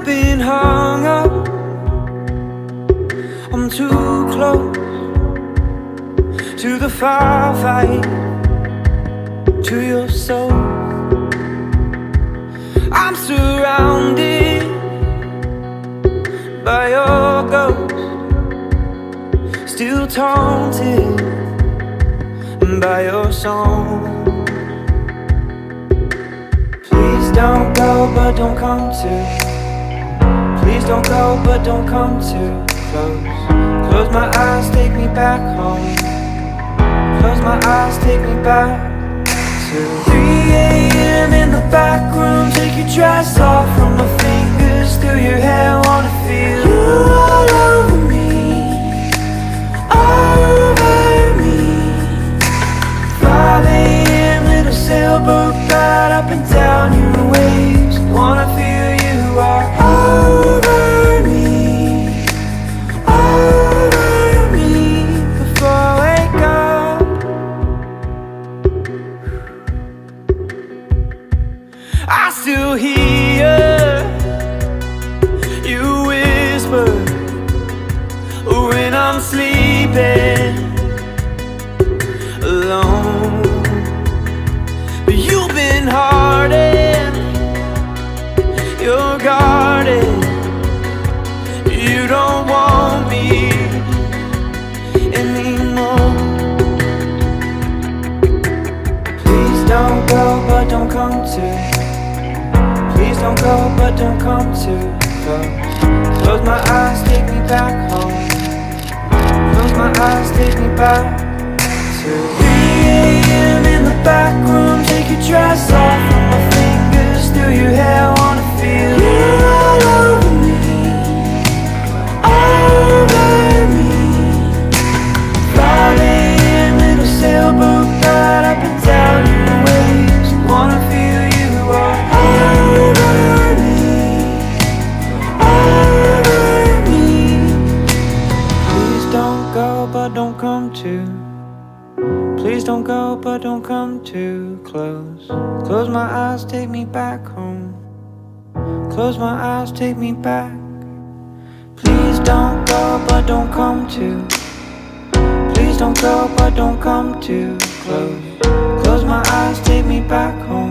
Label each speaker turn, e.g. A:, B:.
A: I've been hung up, I'm too close to the firefight, to your soul. I'm surrounded by your ghost, still taunted by your song. Please don't go, but don't come too. Please don't go, but don't come too close. Close my eyes, take me back home. Close my eyes, take me back to 3 a.m. in the back room. Take your dress off from my fingers through your hair. Wanna feel you all over me, over me. 5 a.m. little sailboat ride up and down your waves. Wanna feel you are over me, over me. Before I wake up, I still hear you whisper when I'm sleeping alone. But you've been hardened, you're guarded. You don't want me anymore. Please don't go, but don't come too. Please don't go, but don't come too close. Close my eyes, take me back home. Close my eyes, take me back to 3 a.m. in the back room. Take your dress off from my fingers through your hair. Wanna feel you all over me, over me. 5 a.m. little sailboat ride up and down your waves. Wanna feel you all over me, over me. Please don't go, but don't come too. Please don't go, but don't come too close. Close my eyes, take me back home. Close my eyes, take me back. Please don't go, but don't come too. Please don't go, but don't come too close. Close my eyes, take me back home.